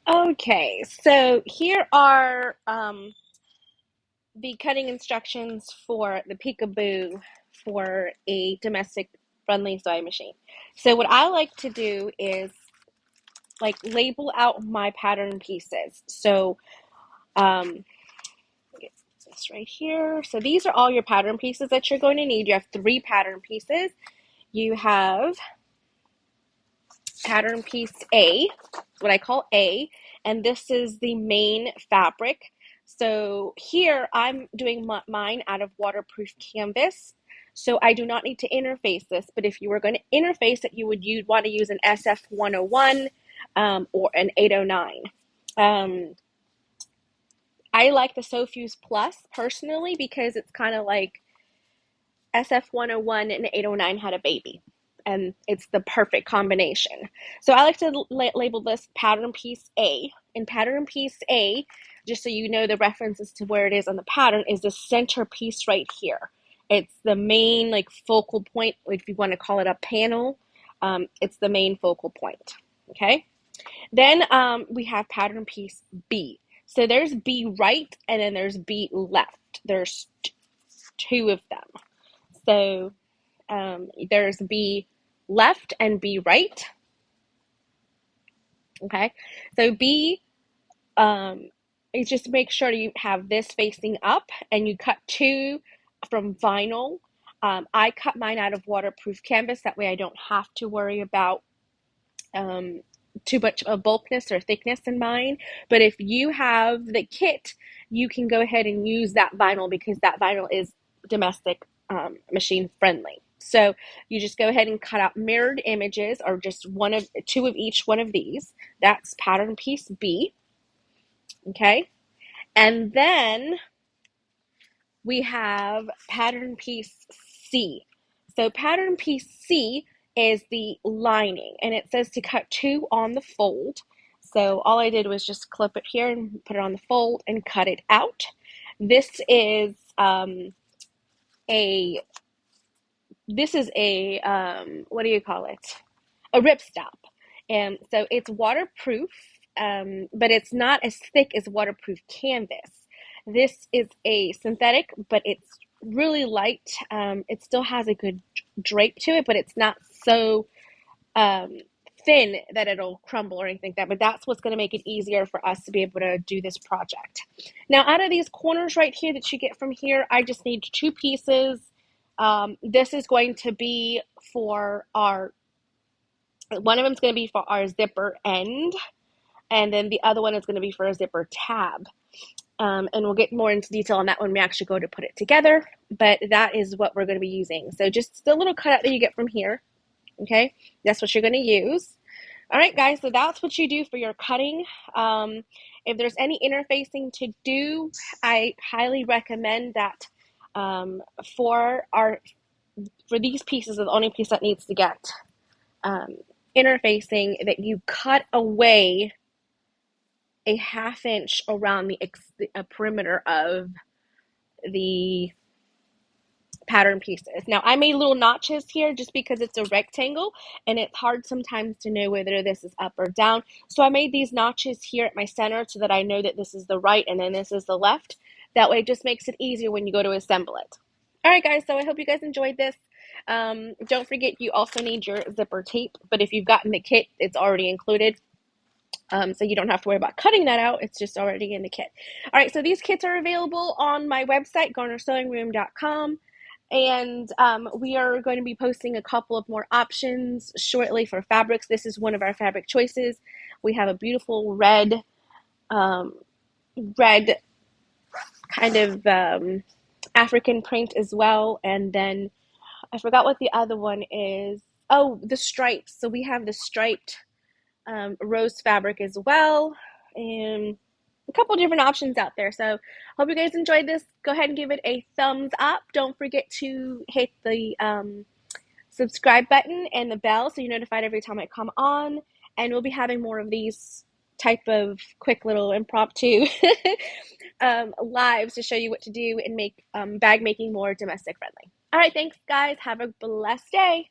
Okay, so here are the cutting instructions for the Peekaboo for a domestic friendly sewing machine. So what I like to do is like label out my pattern pieces. So get this right here. So these are all your pattern pieces that you're going to need. You have three pattern pieces. You have pattern piece A, what I call A, and this is the main fabric. So here I'm doing mine out of waterproof canvas. So I do not need to interface this, but if you were going to interface it, you'd want to use an SF101 or an 809. I like the SewFuse Plus personally because it's kind of like SF101 and 809 had a baby, and it's the perfect combination. So I like to label this pattern piece A. And pattern piece A, just so you know the references to where it is on the pattern, is the center piece right here. It's the main like focal point, if you want to call it a panel. It's the main focal point. Okay. Then we have pattern piece B. So there's B right, and then there's B left. There's two of them. So there's B left and B right. Okay, so B is just make sure you have this facing up, and you cut two from vinyl. I cut mine out of waterproof canvas. That way I don't have to worry about too much of bulkness or thickness in mine. But if you have the kit, you can go ahead and use that vinyl because that vinyl is domestic machine friendly. So you just go ahead and cut out mirrored images or just two of each one of these. That's pattern piece B. Okay. And then we have pattern piece C. So pattern piece C is the lining, and it says to cut two on the fold. So all I did was just clip it here and put it on the fold and cut it out. This is a what do you call it? A ripstop. And so it's waterproof, but it's not as thick as waterproof canvas. This is a synthetic, but it's really light. It still has a good drape to it, but it's not so thin that it'll crumble or anything like that. But that's what's going to make it easier for us to be able to do this project. Now, out of these corners right here that you get from here, I just need two pieces. This is going to be for one of them is going to be for our zipper end, and then the other one is going to be for a zipper tab. And we'll get more into detail on that when we actually go to put it together, but that is what we're going to be using. So just the little cutout that you get from here, okay, that's what you're going to use. All right, guys, so that's what you do for your cutting. If there's any interfacing to do, I highly recommend that for these pieces, the only piece that needs to get interfacing, that you cut away a ½ inch around the perimeter of the pattern pieces. Now I made little notches here just because it's a rectangle and it's hard sometimes to know whether this is up or down. So I made these notches here at my center so that I know that this is the right and then this is the left. That way it just makes it easier when you go to assemble it. All right, guys, so I hope you guys enjoyed this. Don't forget you also need your zipper tape, but if you've gotten the kit, it's already included. So you don't have to worry about cutting that out. It's just already in the kit. All right, so these kits are available on my website, garnersewingroom.com. And we are going to be posting a couple of more options shortly for fabrics. This is one of our fabric choices. We have a beautiful red kind of African print as well. And then I forgot what the other one is. Oh, the stripes. So we have the striped rose fabric as well, and a couple different options out there. So hope you guys enjoyed this. Go ahead and give it a thumbs up. Don't forget to hit the subscribe button and the bell so you're notified every time I come on, and we'll be having more of these type of quick little impromptu lives to show you what to do and make bag making more domestic friendly. All right, thanks guys, have a blessed day.